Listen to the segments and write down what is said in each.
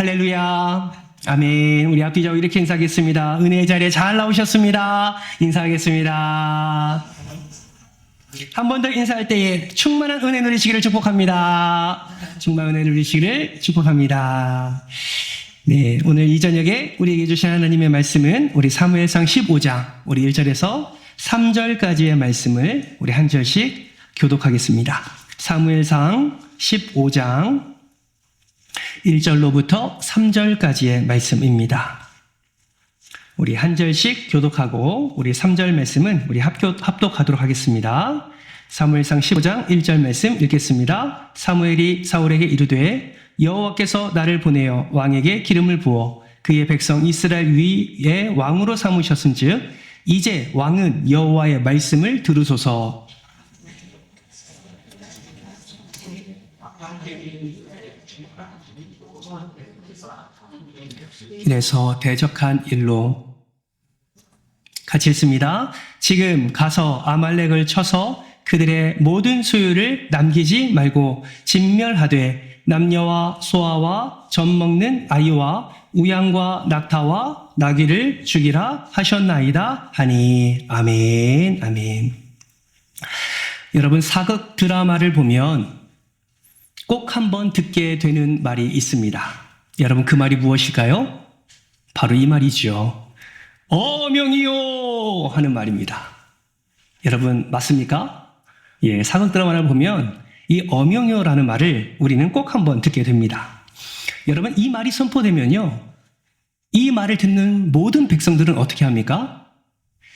할렐루야. 아멘. 우리 앞뒤좌우 이렇게 인사하겠습니다. 은혜의 자리에 잘 나오셨습니다. 인사하겠습니다. 한 번 더 인사할 때에 충만한 은혜 누리시기를 축복합니다. 충만한 은혜 누리시기를 축복합니다. 네, 오늘 이 저녁에 우리에게 주신 하나님의 말씀은 우리 사무엘상 15장 우리 1절에서 3절까지의 말씀을 우리 한 절씩 교독하겠습니다. 사무엘상 15장 1절로부터 3절까지의 말씀입니다. 우리 한 절씩 교독하고 우리 3절 말씀은 우리 합독하도록 하겠습니다. 사무엘상 15장 1절 말씀 읽겠습니다. 사무엘이 사울에게 이르되 여호와께서 나를 보내어 왕에게 기름을 부어 그의 백성 이스라엘 위에 왕으로 삼으셨은즉 이제 왕은 여호와의 말씀을 들으소서. 이래서 대적한 일로 같이 읽습니다. 지금 가서 아말렉을 쳐서 그들의 모든 소유를 남기지 말고 진멸하되 남녀와 소아와 젖 먹는 아이와 우양과 낙타와 나귀를 죽이라 하셨나이다 하니. 아멘. 아멘. 여러분, 사극 드라마를 보면 꼭 한번 듣게 되는 말이 있습니다. 여러분, 그 말이 무엇일까요? 바로 이 말이죠. 어명이요 하는 말입니다. 여러분, 맞습니까? 예, 사극 드라마를 보면 이 어명이요라는 말을 우리는 꼭 한번 듣게 됩니다. 여러분, 이 말이 선포되면요, 이 말을 듣는 모든 백성들은 어떻게 합니까?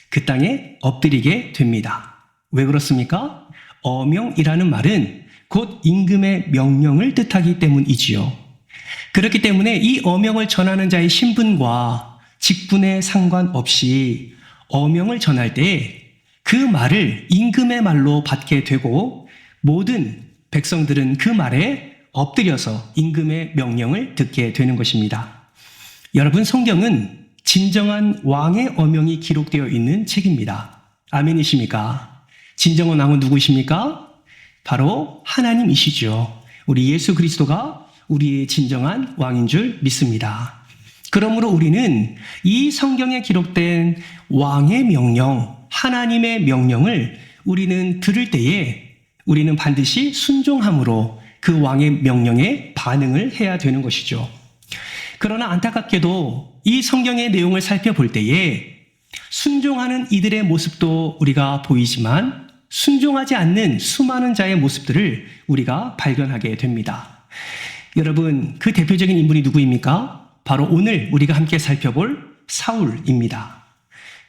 그 땅에 엎드리게 됩니다. 왜 그렇습니까? 어명이라는 말은 곧 임금의 명령을 뜻하기 때문이지요. 그렇기 때문에 이 어명을 전하는 자의 신분과 직분에 상관없이 어명을 전할 때 그 말을 임금의 말로 받게 되고 모든 백성들은 그 말에 엎드려서 임금의 명령을 듣게 되는 것입니다. 여러분, 성경은 진정한 왕의 어명이 기록되어 있는 책입니다. 아멘이십니까? 진정한 왕은 누구십니까? 바로 하나님이시죠. 우리 예수 그리스도가 우리의 진정한 왕인 줄 믿습니다. 그러므로 우리는 이 성경에 기록된 왕의 명령, 하나님의 명령을 우리는 들을 때에 우리는 반드시 순종함으로 그 왕의 명령에 반응을 해야 되는 것이죠. 그러나 안타깝게도 이 성경의 내용을 살펴볼 때에 순종하는 이들의 모습도 우리가 보이지만 순종하지 않는 수많은 자의 모습들을 우리가 발견하게 됩니다. 여러분, 그 대표적인 인물이 누구입니까? 바로 오늘 우리가 함께 살펴볼 사울입니다.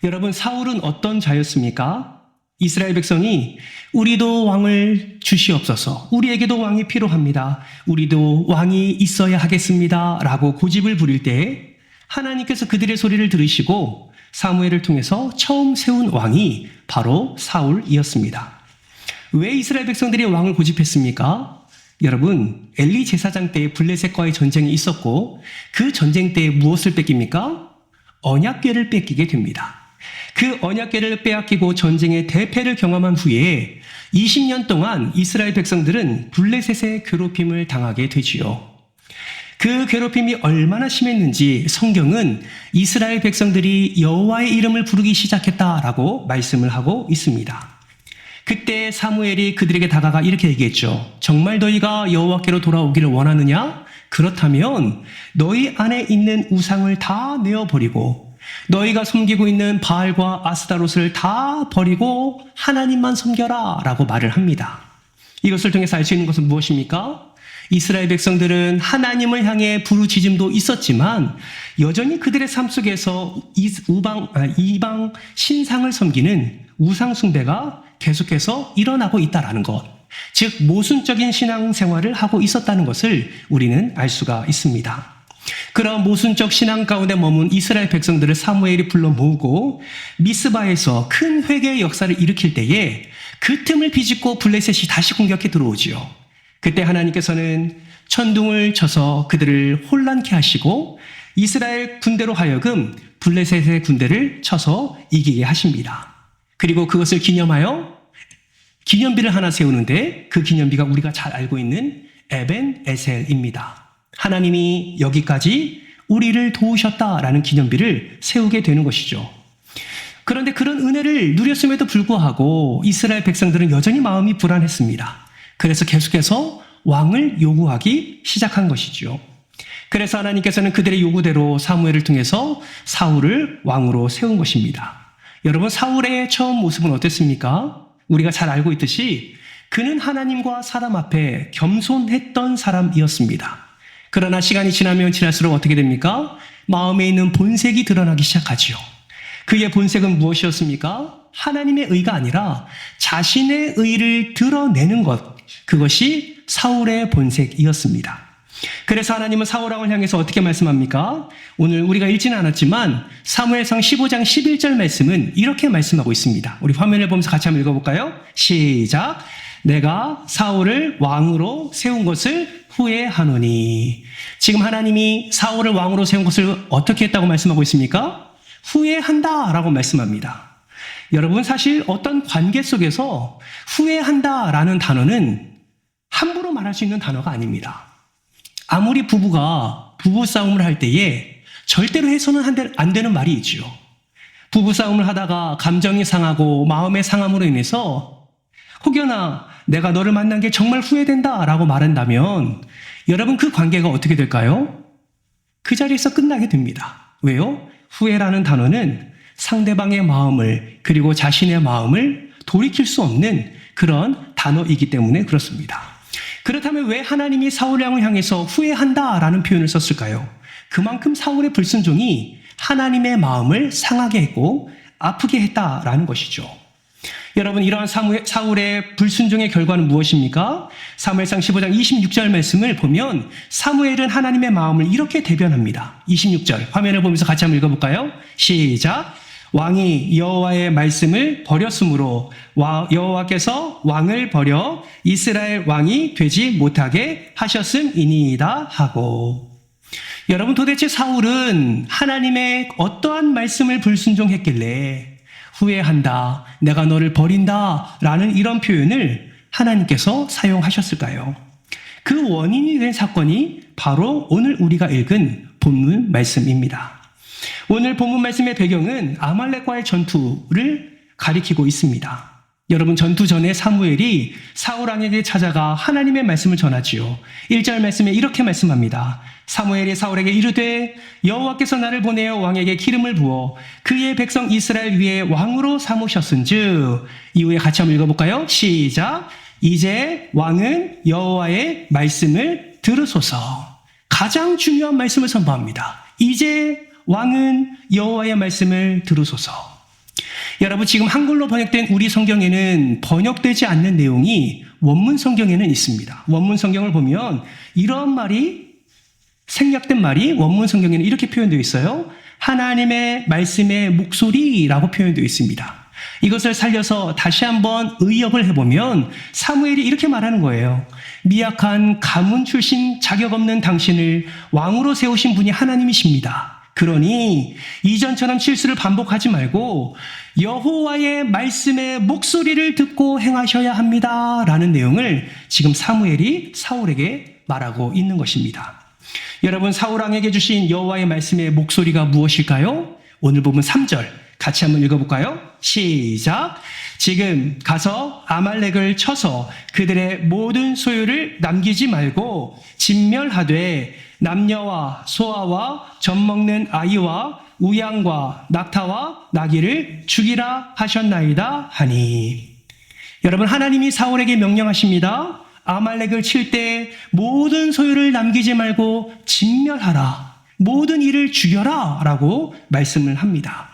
여러분, 사울은 어떤 자였습니까? 이스라엘 백성이 우리도 왕을 주시옵소서, 우리에게도 왕이 필요합니다, 우리도 왕이 있어야 하겠습니다 라고 고집을 부릴 때 하나님께서 그들의 소리를 들으시고 사무엘을 통해서 처음 세운 왕이 바로 사울이었습니다. 왜 이스라엘 백성들이 왕을 고집했습니까? 여러분, 엘리 제사장 때 블레셋과의 전쟁이 있었고 그 전쟁 때 무엇을 뺏깁니까? 언약궤를 뺏기게 됩니다. 그 언약궤를 빼앗기고 전쟁의 대패를 경험한 후에 20년 동안 이스라엘 백성들은 블레셋의 괴롭힘을 당하게 되지요. 그 괴롭힘이 얼마나 심했는지 성경은 이스라엘 백성들이 여호와의 이름을 부르기 시작했다라고 말씀을 하고 있습니다. 그때 사무엘이 그들에게 다가가 이렇게 얘기했죠. 정말 너희가 여호와께로 돌아오기를 원하느냐? 그렇다면 너희 안에 있는 우상을 다 내어버리고 너희가 섬기고 있는 바알과 아스타롯을 다 버리고 하나님만 섬겨라 라고 말을 합니다. 이것을 통해서 알 수 있는 것은 무엇입니까? 이스라엘 백성들은 하나님을 향해 부르짖음도 있었지만 여전히 그들의 삶 속에서 이방 신상을 섬기는 우상 숭배가 계속해서 일어나고 있다는 것, 즉 모순적인 신앙생활을 하고 있었다는 것을 우리는 알 수가 있습니다. 그런 모순적 신앙 가운데 머문 이스라엘 백성들을 사무엘이 불러 모으고 미스바에서 큰 회개의 역사를 일으킬 때에 그 틈을 비집고 블레셋이 다시 공격해 들어오지요. 그때 하나님께서는 천둥을 쳐서 그들을 혼란케 하시고 이스라엘 군대로 하여금 블레셋의 군대를 쳐서 이기게 하십니다. 그리고 그것을 기념하여 기념비를 하나 세우는데 그 기념비가 우리가 잘 알고 있는 에벤 에셀입니다. 하나님이 여기까지 우리를 도우셨다라는 기념비를 세우게 되는 것이죠. 그런데 그런 은혜를 누렸음에도 불구하고 이스라엘 백성들은 여전히 마음이 불안했습니다. 그래서 계속해서 왕을 요구하기 시작한 것이죠. 그래서 하나님께서는 그들의 요구대로 사무엘을 통해서 사울을 왕으로 세운 것입니다. 여러분, 사울의 처음 모습은 어땠습니까? 우리가 잘 알고 있듯이 그는 하나님과 사람 앞에 겸손했던 사람이었습니다. 그러나 시간이 지나면 지날수록 어떻게 됩니까? 마음에 있는 본색이 드러나기 시작하지요. 그의 본색은 무엇이었습니까? 하나님의 의가 아니라 자신의 의를 드러내는 것, 그것이 사울의 본색이었습니다. 그래서 하나님은 사울 왕을 향해서 어떻게 말씀합니까? 오늘 우리가 읽지는 않았지만 사무엘상 15장 11절 말씀은 이렇게 말씀하고 있습니다. 우리 화면을 보면서 같이 한번 읽어볼까요? 시작! 내가 사울을 왕으로 세운 것을 후회하노니. 지금 하나님이 사울을 왕으로 세운 것을 어떻게 했다고 말씀하고 있습니까? 후회한다라고 말씀합니다. 여러분, 사실 어떤 관계 속에서 후회한다라는 단어는 함부로 말할 수 있는 단어가 아닙니다. 아무리 부부가 부부싸움을 할 때에 절대로 해서는 안 되는 말이 있죠. 부부싸움을 하다가 감정이 상하고 마음의 상함으로 인해서 혹여나 내가 너를 만난 게 정말 후회된다라고 말한다면 여러분, 그 관계가 어떻게 될까요? 그 자리에서 끝나게 됩니다. 왜요? 후회라는 단어는 상대방의 마음을 그리고 자신의 마음을 돌이킬 수 없는 그런 단어이기 때문에 그렇습니다. 그렇다면 왜 하나님이 사울 왕을 향해서 후회한다라는 표현을 썼을까요? 그만큼 사울의 불순종이 하나님의 마음을 상하게 했고 아프게 했다라는 것이죠. 여러분, 이러한 사울의 불순종의 결과는 무엇입니까? 사무엘상 15장 26절 말씀을 보면 사무엘은 하나님의 마음을 이렇게 대변합니다. 26절 화면을 보면서 같이 한번 읽어볼까요? 시작! 왕이 여호와의 말씀을 버렸으므로 여호와께서 왕을 버려 이스라엘 왕이 되지 못하게 하셨음이니이다 하고. 여러분, 도대체 사울은 하나님의 어떠한 말씀을 불순종했길래 후회한다, 내가 너를 버린다 라는 이런 표현을 하나님께서 사용하셨을까요? 그 원인이 된 사건이 바로 오늘 우리가 읽은 본문 말씀입니다. 오늘 본문 말씀의 배경은 아말렉과의 전투를 가리키고 있습니다. 여러분, 전투 전에 사무엘이 사울 왕에게 찾아가 하나님의 말씀을 전하지요. 1절 말씀에 이렇게 말씀합니다. 사무엘이 사울에게 이르되 여호와께서 나를 보내어 왕에게 기름을 부어 그의 백성 이스라엘 위에 왕으로 삼으셨은즉. 이후에 같이 한번 읽어볼까요? 시작! 이제 왕은 여호와의 말씀을 들으소서. 가장 중요한 말씀을 선포합니다. 이제 왕은 여호와의 말씀을 들으소서. 여러분, 지금 한글로 번역된 우리 성경에는 번역되지 않는 내용이 원문 성경에는 있습니다. 원문 성경을 보면 이런 말이, 생략된 말이 원문 성경에는 이렇게 표현되어 있어요. 하나님의 말씀의 목소리라고 표현되어 있습니다. 이것을 살려서 다시 한번 의역을 해보면 사무엘이 이렇게 말하는 거예요. 미약한 가문 출신 자격 없는 당신을 왕으로 세우신 분이 하나님이십니다. 그러니 이전처럼 실수를 반복하지 말고 여호와의 말씀의 목소리를 듣고 행하셔야 합니다 라는 내용을 지금 사무엘이 사울에게 말하고 있는 것입니다. 여러분, 사울 왕에게 주신 여호와의 말씀의 목소리가 무엇일까요? 오늘 보면 3절 같이 한번 읽어볼까요? 시작! 지금 가서 아말렉을 쳐서 그들의 모든 소유를 남기지 말고 진멸하되 남녀와 소아와 젖먹는 아이와 우양과 낙타와 나귀를 죽이라 하셨나이다 하니. 여러분, 하나님이 사울에게 명령하십니다. 아말렉을 칠 때 모든 소유를 남기지 말고 진멸하라, 모든 이를 죽여라 라고 말씀을 합니다.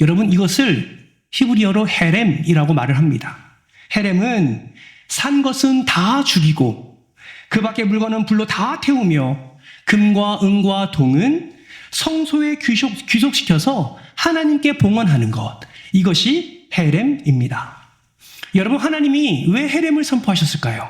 여러분, 이것을 히브리어로 헤렘이라고 말을 합니다. 헤렘은 산 것은 다 죽이고 그 밖의 물건은 불로 다 태우며 금과 은과 동은 성소에 귀속시켜서 하나님께 봉헌하는 것, 이것이 헤렘입니다. 여러분, 하나님이 왜 헤렘을 선포하셨을까요?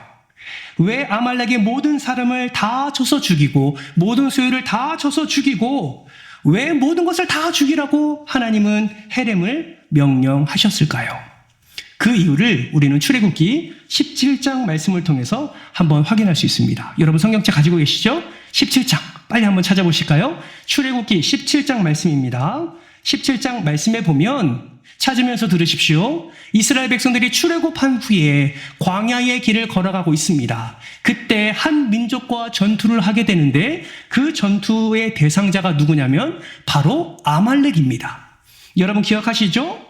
왜 아말렉의 모든 사람을 다 쳐서 죽이고 모든 소유를 다 쳐서 죽이고 왜 모든 것을 다 죽이라고 하나님은 헤렘을 명령하셨을까요? 그 이유를 우리는 출애굽기 17장 말씀을 통해서 한번 확인할 수 있습니다. 여러분, 성경책 가지고 계시죠? 17장 빨리 한번 찾아보실까요? 출애굽기 17장 말씀입니다. 17장 말씀에 보면 찾으면서 들으십시오. 이스라엘 백성들이 출애굽한 후에 광야의 길을 걸어가고 있습니다. 그때 한 민족과 전투를 하게 되는데 그 전투의 대상자가 누구냐면 바로 아말렉입니다. 여러분 기억하시죠?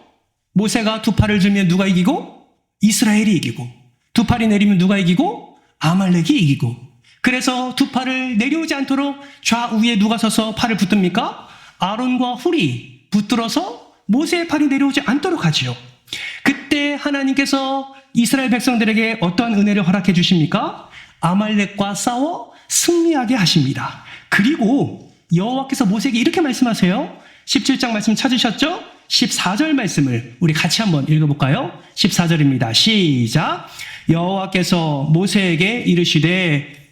모세가 두 팔을 들면 누가 이기고? 이스라엘이 이기고, 두 팔이 내리면 누가 이기고? 아말렉이 이기고. 그래서 두 팔을 내려오지 않도록 좌우에 누가 서서 팔을 붙듭니까? 아론과 훌이 붙들어서 모세의 팔이 내려오지 않도록 하지요. 그때 하나님께서 이스라엘 백성들에게 어떤 은혜를 허락해 주십니까? 아말렉과 싸워 승리하게 하십니다. 그리고 여호와께서 모세에게 이렇게 말씀하세요. 17장 말씀 찾으셨죠? 14절 말씀을 우리 같이 한번 읽어볼까요? 14절입니다. 시작. 여호와께서 모세에게 이르시되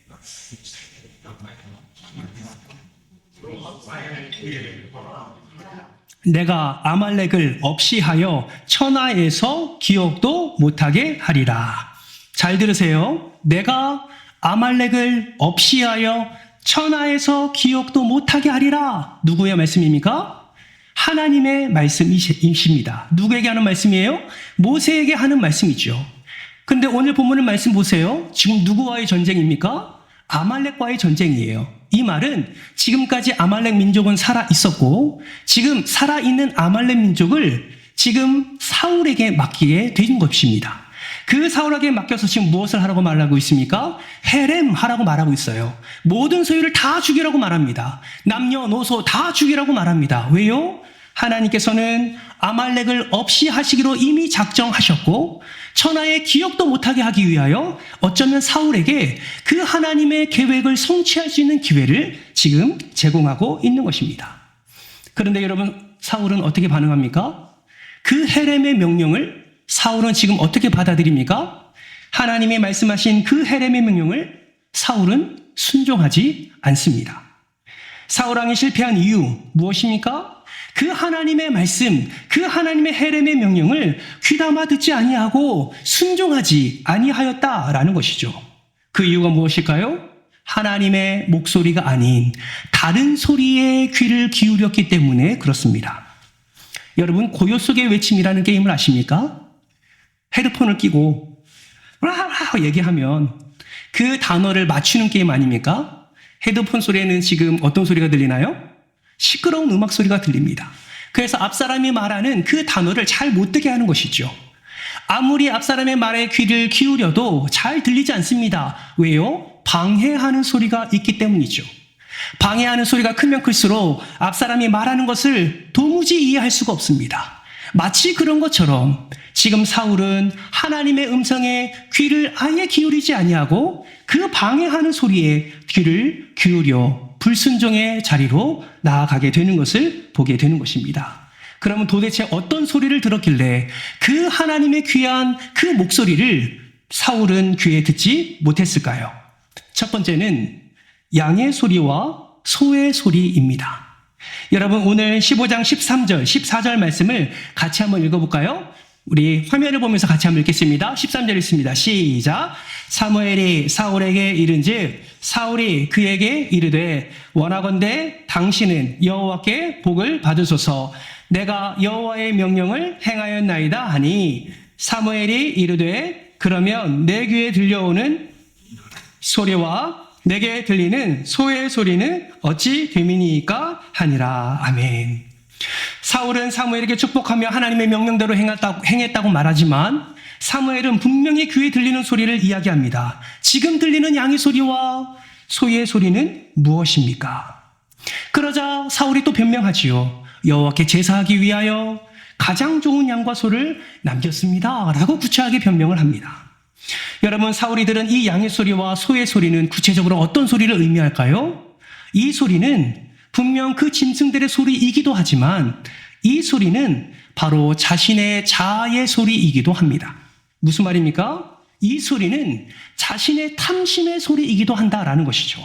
내가 아말렉을 없이 하여 천하에서 기억도 못하게 하리라. 잘 들으세요. 내가 아말렉을 없이 하여 천하에서 기억도 못하게 하리라. 누구의 말씀입니까? 하나님의 말씀이십니다. 누구에게 하는 말씀이에요? 모세에게 하는 말씀이죠. 근데 오늘 본문의 말씀 보세요. 지금 누구와의 전쟁입니까? 아말렉과의 전쟁이에요. 이 말은 지금까지 아말렉 민족은 살아 있었고 지금 살아있는 아말렉 민족을 지금 사울에게 맡기게 된 것입니다. 그 사울에게 맡겨서 지금 무엇을 하라고 말하고 있습니까? 헤렘 하라고 말하고 있어요. 모든 소유를 다 죽이라고 말합니다. 남녀노소 다 죽이라고 말합니다. 왜요? 하나님께서는 아말렉을 없이 하시기로 이미 작정하셨고 천하의 기억도 못하게 하기 위하여 어쩌면 사울에게 그 하나님의 계획을 성취할 수 있는 기회를 지금 제공하고 있는 것입니다. 그런데 여러분, 사울은 어떻게 반응합니까? 그 헤렘의 명령을 사울은 지금 어떻게 받아들입니까? 하나님이 말씀하신 그 헤렘의 명령을 사울은 순종하지 않습니다. 사울왕이 실패한 이유 무엇입니까? 그 하나님의 말씀, 그 하나님의 헤렘의 명령을 귀담아 듣지 아니하고 순종하지 아니하였다라는 것이죠. 그 이유가 무엇일까요? 하나님의 목소리가 아닌 다른 소리에 귀를 기울였기 때문에 그렇습니다. 여러분, 고요 속의 외침이라는 게임을 아십니까? 헤드폰을 끼고 라라 얘기하면 그 단어를 맞추는 게임 아닙니까? 헤드폰 소리에는 지금 어떤 소리가 들리나요? 시끄러운 음악 소리가 들립니다. 그래서 앞사람이 말하는 그 단어를 잘 못 듣게 하는 것이죠. 아무리 앞사람의 말에 귀를 기울여도 잘 들리지 않습니다. 왜요? 방해하는 소리가 있기 때문이죠. 방해하는 소리가 크면 클수록 앞사람이 말하는 것을 도무지 이해할 수가 없습니다. 마치 그런 것처럼 지금 사울은 하나님의 음성에 귀를 아예 기울이지 아니하고 그 방해하는 소리에 귀를 기울여 불순종의 자리로 나아가게 되는 것을 보게 되는 것입니다. 그러면 도대체 어떤 소리를 들었길래 그 하나님의 귀한 그 목소리를 사울은 귀에 듣지 못했을까요? 첫 번째는 양의 소리와 소의 소리입니다. 여러분, 오늘 15장 13절, 14절 말씀을 같이 한번 읽어볼까요? 우리 화면을 보면서 같이 한번 읽겠습니다. 13절 읽습니다. 시작. 사무엘이 사울에게 이른즉 사울이 그에게 이르되 원하건대 당신은 여호와께 복을 받으소서. 내가 여호와의 명령을 행하였나이다 하니 사무엘이 이르되 그러면 내 귀에 들려오는 소리와 내게 들리는 소의 소리는 어찌 됨이니까 하니라. 아멘. 사울은 사무엘에게 축복하며 하나님의 명령대로 행했다고 말하지만 사무엘은 분명히 귀에 들리는 소리를 이야기합니다. 지금 들리는 양의 소리와 소의 소리는 무엇입니까? 그러자 사울이 또 변명하지요. 여호와께 제사하기 위하여 가장 좋은 양과 소를 남겼습니다 라고 구체하게 변명을 합니다. 여러분, 사울이 들은 이 양의 소리와 소의 소리는 구체적으로 어떤 소리를 의미할까요? 이 소리는 분명 그 짐승들의 소리이기도 하지만 이 소리는 바로 자신의 자아의 소리이기도 합니다. 무슨 말입니까? 이 소리는 자신의 탐심의 소리이기도 한다라는 것이죠.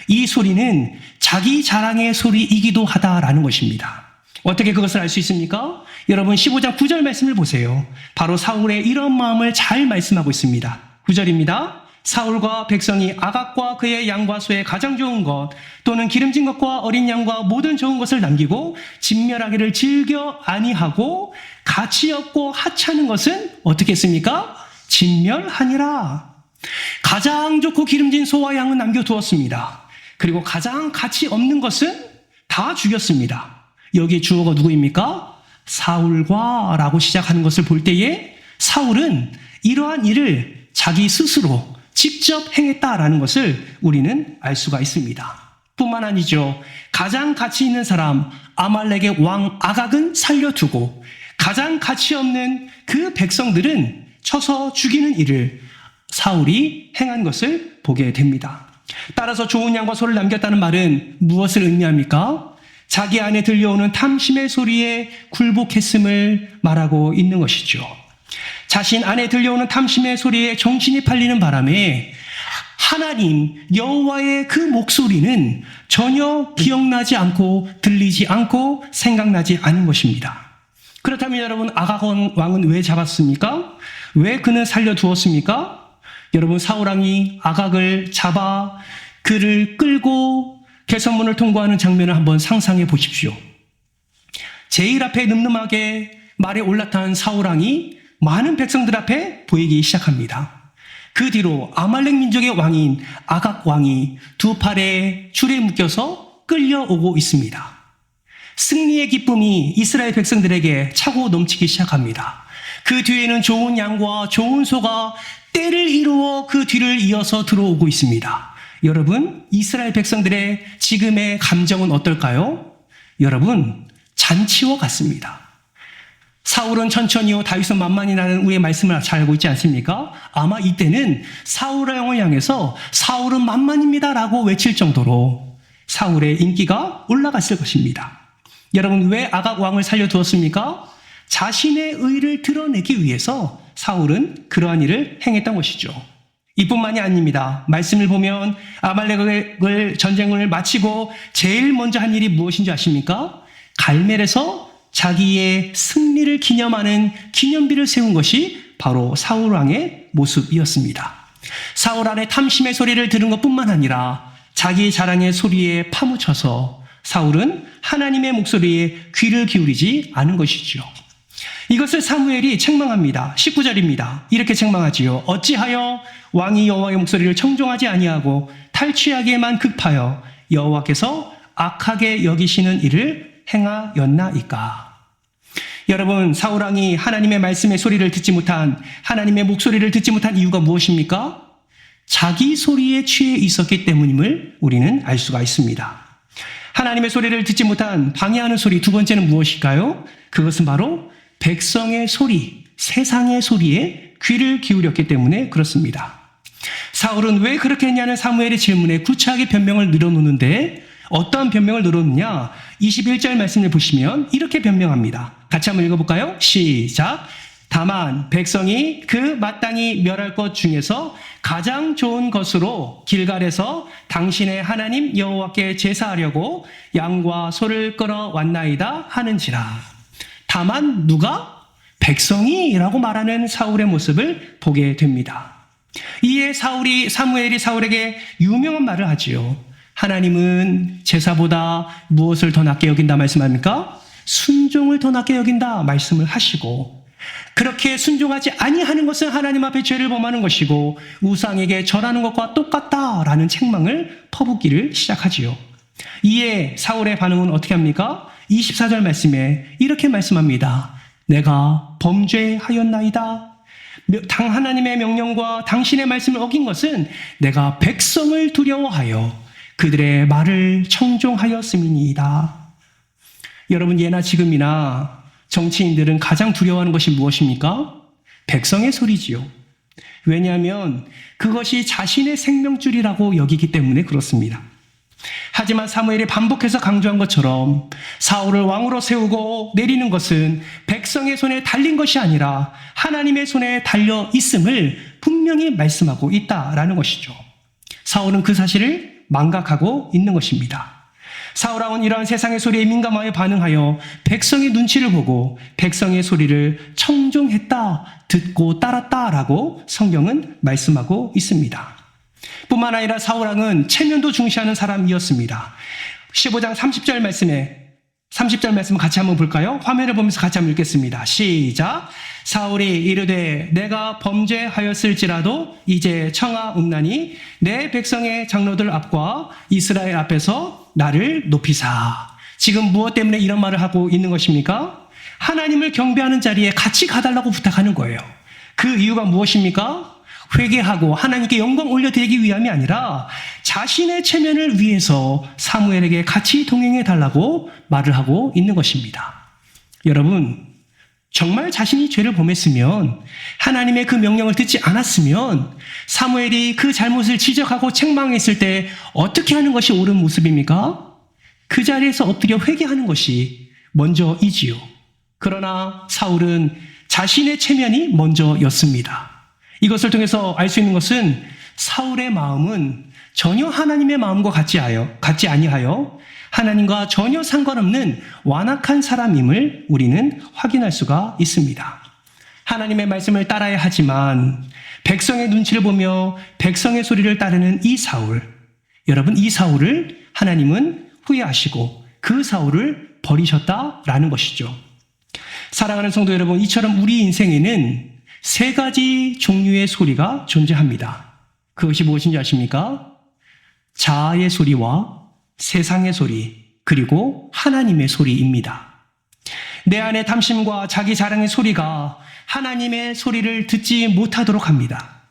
이 소리는 자기 자랑의 소리이기도 하다라는 것입니다. 어떻게 그것을 알 수 있습니까? 여러분, 15장 9절 말씀을 보세요. 바로 사울의 이런 마음을 잘 말씀하고 있습니다. 9절입니다. 사울과 백성이 아각과 그의 양과 소의 가장 좋은 것 또는 기름진 것과 어린 양과 모든 좋은 것을 남기고 진멸하기를 즐겨 아니하고 가치 없고 하찮은 것은 어떻게 했습니까? 진멸하니라. 가장 좋고 기름진 소와 양은 남겨두었습니다. 그리고 가장 가치 없는 것은 다 죽였습니다. 여기에 주어가 누구입니까? 사울과 라고 시작하는 것을 볼 때에 사울은 이러한 일을 자기 스스로 직접 행했다라는 것을 우리는 알 수가 있습니다. 뿐만 아니죠. 가장 가치 있는 사람 아말렉의 왕 아각은 살려두고 가장 가치 없는 그 백성들은 쳐서 죽이는 일을 사울이 행한 것을 보게 됩니다. 따라서 좋은 양과 소를 남겼다는 말은 무엇을 의미합니까? 자기 안에 들려오는 탐심의 소리에 굴복했음을 말하고 있는 것이죠. 자신 안에 들려오는 탐심의 소리에 정신이 팔리는 바람에 하나님 여호와의 그 목소리는 전혀 기억나지 않고 들리지 않고 생각나지 않은 것입니다. 그렇다면 여러분, 아각 왕은 왜 잡았습니까? 왜 그는 살려두었습니까? 여러분, 사울왕이 아각을 잡아 그를 끌고 개선문을 통과하는 장면을 한번 상상해 보십시오. 제일 앞에 늠름하게 말에 올라탄 사울왕이 많은 백성들 앞에 보이기 시작합니다. 그 뒤로 아말렉 민족의 왕인 아각 왕이 두 팔에 줄에 묶여서 끌려오고 있습니다. 승리의 기쁨이 이스라엘 백성들에게 차고 넘치기 시작합니다. 그 뒤에는 좋은 양과 좋은 소가 때를 이루어 그 뒤를 이어서 들어오고 있습니다. 여러분, 이스라엘 백성들의 지금의 감정은 어떨까요? 여러분, 잔치와 같습니다. 사울은 천천히요, 다윗은 만만히라는 우리의 말씀을 잘 알고 있지 않습니까? 아마 이때는 사울 왕을 향해서 사울은 만만입니다라고 외칠 정도로 사울의 인기가 올라갔을 것입니다. 여러분, 왜 아각 왕을 살려두었습니까? 자신의 의를 드러내기 위해서 사울은 그러한 일을 행했던 것이죠. 이뿐만이 아닙니다. 말씀을 보면 아말렉을 전쟁을 마치고 제일 먼저 한 일이 무엇인지 아십니까? 갈멜에서 자기의 승리를 기념하는 기념비를 세운 것이 바로 사울 왕의 모습이었습니다. 사울 안에 탐심의 소리를 들은 것뿐만 아니라 자기 자랑의 소리에 파묻혀서 사울은 하나님의 목소리에 귀를 기울이지 않은 것이지요. 이것을 사무엘이 책망합니다. 19절입니다. 이렇게 책망하지요. 어찌하여 왕이 여호와의 목소리를 청종하지 아니하고 탈취하기에만 급하여 여호와께서 악하게 여기시는 일을 행하였나이까. 여러분, 사울 왕이 하나님의 말씀의 소리를 듣지 못한, 하나님의 목소리를 듣지 못한 이유가 무엇입니까? 자기 소리에 취해 있었기 때문임을 우리는 알 수가 있습니다. 하나님의 소리를 듣지 못한 방해하는 소리, 두 번째는 무엇일까요? 그것은 바로 백성의 소리, 세상의 소리에 귀를 기울였기 때문에 그렇습니다. 사울은 왜 그렇게 했냐는 사무엘의 질문에 구차하게 변명을 늘어놓는데 어떠한 변명을 늘어놓느냐? 21절 말씀을 보시면 이렇게 변명합니다. 같이 한번 읽어볼까요? 시작. 다만 백성이 그 마땅히 멸할 것 중에서 가장 좋은 것으로 길갈에서 당신의 하나님 여호와께 제사하려고 양과 소를 끌어왔나이다 하는지라. 다만 누가? 백성이라고 말하는 사울의 모습을 보게 됩니다. 이에 사무엘이 사울에게 유명한 말을 하지요. 하나님은 제사보다 무엇을 더 낫게 여긴다 말씀합니까? 순종을 더 낫게 여긴다 말씀을 하시고, 그렇게 순종하지 아니하는 것은 하나님 앞에 죄를 범하는 것이고 우상에게 절하는 것과 똑같다라는 책망을 퍼붓기를 시작하지요. 이에 사울의 반응은 어떻게 합니까? 24절 말씀에 이렇게 말씀합니다. 내가 범죄하였나이다. 하나님의 명령과 당신의 말씀을 어긴 것은 내가 백성을 두려워하여 그들의 말을 청종하였음이니이다. 여러분, 예나 지금이나 정치인들은 가장 두려워하는 것이 무엇입니까? 백성의 소리지요. 왜냐하면 그것이 자신의 생명줄이라고 여기기 때문에 그렇습니다. 하지만 사무엘이 반복해서 강조한 것처럼 사울을 왕으로 세우고 내리는 것은 백성의 손에 달린 것이 아니라 하나님의 손에 달려 있음을 분명히 말씀하고 있다라는 것이죠. 사울은 그 사실을 망각하고 있는 것입니다. 사울 왕은 이러한 세상의 소리에 민감하여 반응하여 백성의 눈치를 보고 백성의 소리를 청종했다, 듣고 따랐다라고 성경은 말씀하고 있습니다. 뿐만 아니라 사울 왕은 체면도 중시하는 사람이었습니다. 15장 30절 말씀 같이 한번 볼까요? 화면을 보면서 같이 한번 읽겠습니다. 시작. 사울이 이르되 내가 범죄하였을지라도 이제 청하옵나니 내 백성의 장로들 앞과 이스라엘 앞에서 나를 높이사. 지금 무엇 때문에 이런 말을 하고 있는 것입니까? 하나님을 경배하는 자리에 같이 가달라고 부탁하는 거예요. 그 이유가 무엇입니까? 회개하고 하나님께 영광 올려드리기 위함이 아니라 자신의 체면을 위해서 사무엘에게 같이 동행해 달라고 말을 하고 있는 것입니다. 여러분, 정말 자신이 죄를 범했으면, 하나님의 그 명령을 듣지 않았으면 사무엘이 그 잘못을 지적하고 책망했을 때 어떻게 하는 것이 옳은 모습입니까? 그 자리에서 엎드려 회개하는 것이 먼저이지요. 그러나 사울은 자신의 체면이 먼저였습니다. 이것을 통해서 알 수 있는 것은 사울의 마음은 전혀 하나님의 마음과 같지 아니하여 하나님과 전혀 상관없는 완악한 사람임을 우리는 확인할 수가 있습니다. 하나님의 말씀을 따라야 하지만 백성의 눈치를 보며 백성의 소리를 따르는 이 사울, 여러분, 이 사울을 하나님은 후회하시고 그 사울을 버리셨다라는 것이죠. 사랑하는 성도 여러분, 이처럼 우리 인생에는 세 가지 종류의 소리가 존재합니다. 그것이 무엇인지 아십니까? 자아의 소리와 세상의 소리, 그리고 하나님의 소리입니다. 내 안의 탐심과 자기 자랑의 소리가 하나님의 소리를 듣지 못하도록 합니다.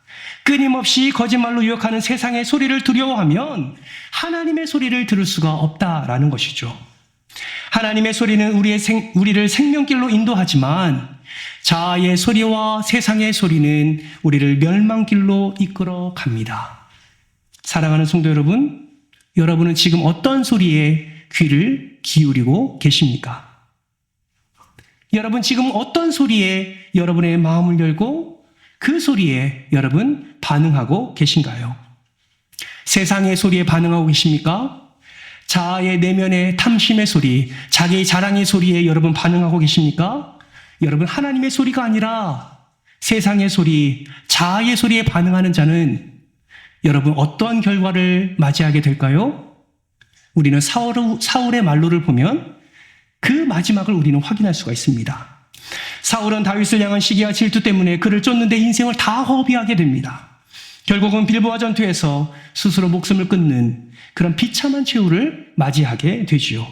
끊임없이 거짓말로 유혹하는 세상의 소리를 두려워하면 하나님의 소리를 들을 수가 없다라는 것이죠. 하나님의 소리는 우리를 생명길로 인도하지만 자아의 소리와 세상의 소리는 우리를 멸망길로 이끌어 갑니다. 사랑하는 성도 여러분, 여러분은 지금 어떤 소리에 귀를 기울이고 계십니까? 여러분 지금 어떤 소리에 여러분의 마음을 열고 그 소리에 여러분 반응하고 계신가요? 세상의 소리에 반응하고 계십니까? 자아의 내면의 탐심의 소리, 자기 자랑의 소리에 여러분 반응하고 계십니까? 여러분, 하나님의 소리가 아니라 세상의 소리, 자아의 소리에 반응하는 자는 여러분 어떤 결과를 맞이하게 될까요? 우리는 사울의 말로를 보면 그 마지막을 우리는 확인할 수가 있습니다. 사울은 다윗을 향한 시기와 질투 때문에 그를 쫓는데 인생을 다 허비하게 됩니다. 결국은 빌보아 전투에서 스스로 목숨을 끊는 그런 비참한 최후를 맞이하게 되지요.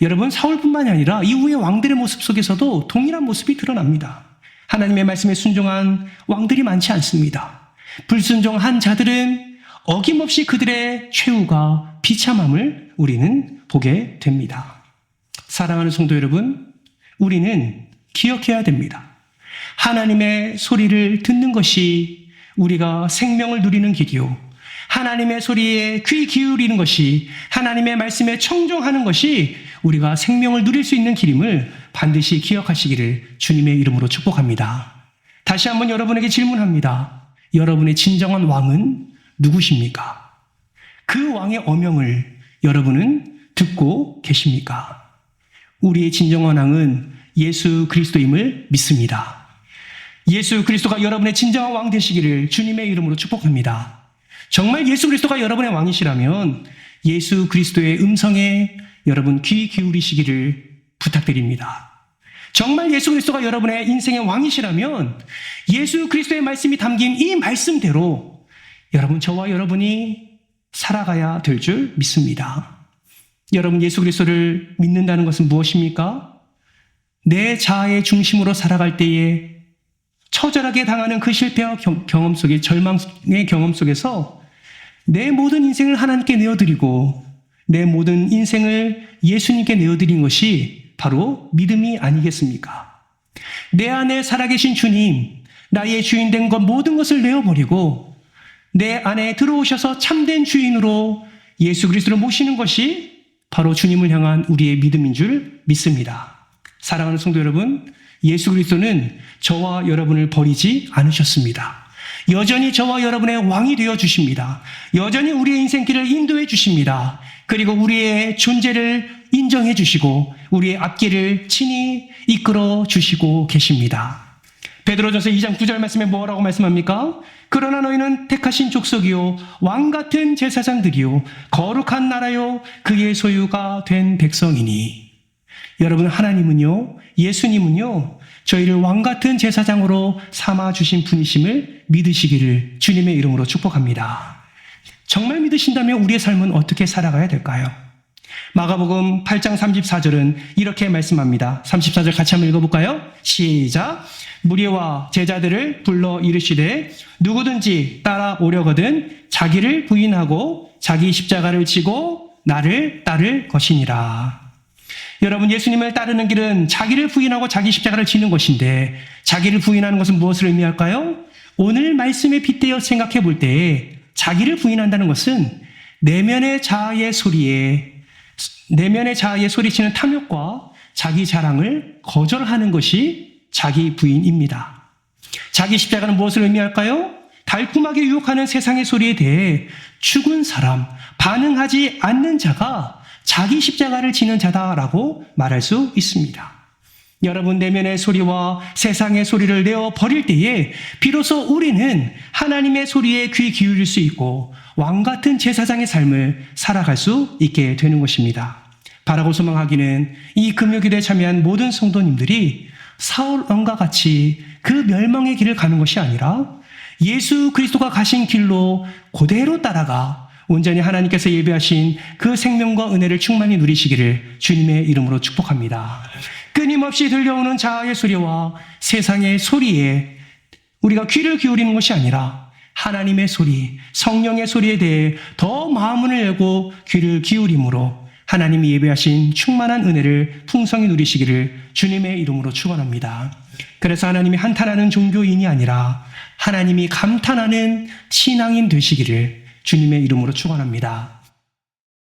여러분, 사울뿐만이 아니라 이후의 왕들의 모습 속에서도 동일한 모습이 드러납니다. 하나님의 말씀에 순종한 왕들이 많지 않습니다. 불순종한 자들은 어김없이 그들의 최후가 비참함을 우리는 보게 됩니다. 사랑하는 성도 여러분, 우리는 기억해야 됩니다. 하나님의 소리를 듣는 것이 우리가 생명을 누리는 길이요, 하나님의 소리에 귀 기울이는 것이, 하나님의 말씀에 청종하는 것이 우리가 생명을 누릴 수 있는 길임을 반드시 기억하시기를 주님의 이름으로 축복합니다. 다시 한번 여러분에게 질문합니다. 여러분의 진정한 왕은 누구십니까? 그 왕의 어명을 여러분은 듣고 계십니까? 우리의 진정한 왕은 예수 그리스도임을 믿습니다. 예수 그리스도가 여러분의 진정한 왕 되시기를 주님의 이름으로 축복합니다. 정말 예수 그리스도가 여러분의 왕이시라면 예수 그리스도의 음성에 여러분 귀 기울이시기를 부탁드립니다. 정말 예수 그리스도가 여러분의 인생의 왕이시라면 예수 그리스도의 말씀이 담긴 이 말씀대로 여러분, 저와 여러분이 살아가야 될 줄 믿습니다. 여러분, 예수 그리스도를 믿는다는 것은 무엇입니까? 내 자아의 중심으로 살아갈 때에 처절하게 당하는 그 실패와 경험 속에, 절망의 경험 속에서 내 모든 인생을 하나님께 내어드리고 내 모든 인생을 예수님께 내어드린 것이 바로 믿음이 아니겠습니까? 내 안에 살아계신 주님, 나의 주인 된 것 모든 것을 내어버리고 내 안에 들어오셔서 참된 주인으로 예수 그리스도를 모시는 것이 바로 주님을 향한 우리의 믿음인 줄 믿습니다. 사랑하는 성도 여러분, 예수 그리스도는 저와 여러분을 버리지 않으셨습니다. 여전히 저와 여러분의 왕이 되어 주십니다. 여전히 우리의 인생길을 인도해 주십니다. 그리고 우리의 존재를 인정해 주시고 우리의 앞길을 친히 이끌어 주시고 계십니다. 베드로전서 2장 9절 말씀에 뭐라고 말씀합니까? 그러나 너희는 택하신 족속이요 왕같은 제사장들이요 거룩한 나라요 그의 소유가 된 백성이니. 여러분, 하나님은요, 예수님은요, 저희를 왕같은 제사장으로 삼아주신 분이심을 믿으시기를 주님의 이름으로 축복합니다. 정말 믿으신다면 우리의 삶은 어떻게 살아가야 될까요? 마가복음 8장 34절은 이렇게 말씀합니다. 34절 같이 한번 읽어볼까요? 시작. 무리와 제자들을 불러 이르시되 누구든지 따라오려거든 자기를 부인하고 자기 십자가를 지고 나를 따를 것이니라. 여러분, 예수님을 따르는 길은 자기를 부인하고 자기 십자가를 지는 것인데, 자기를 부인하는 것은 무엇을 의미할까요? 오늘 말씀에 빗대어 생각해 볼 때 자기를 부인한다는 것은 내면의 자아의 소리치는 탐욕과 자기 자랑을 거절하는 것이 자기 부인입니다. 자기 십자가는 무엇을 의미할까요? 달콤하게 유혹하는 세상의 소리에 대해 죽은 사람, 반응하지 않는 자가 자기 십자가를 지는 자다라고 말할 수 있습니다. 여러분, 내면의 소리와 세상의 소리를 내어 버릴 때에 비로소 우리는 하나님의 소리에 귀 기울일 수 있고 왕같은 제사장의 삶을 살아갈 수 있게 되는 것입니다. 바라고 소망하기는 이 금요기도에 참여한 모든 성도님들이 사울 왕과 같이 그 멸망의 길을 가는 것이 아니라 예수 그리스도가 가신 길로 그대로 따라가 온전히 하나님께서 예배하신 그 생명과 은혜를 충만히 누리시기를 주님의 이름으로 축복합니다. 끊임없이 들려오는 자아의 소리와 세상의 소리에 우리가 귀를 기울이는 것이 아니라 하나님의 소리, 성령의 소리에 대해 더 마음을 열고 귀를 기울임으로 하나님이 예배하신 충만한 은혜를 풍성히 누리시기를 주님의 이름으로 축원합니다. 그래서 하나님이 한탄하는 종교인이 아니라 하나님이 감탄하는 신앙인 되시기를 주님의 이름으로 축원합니다.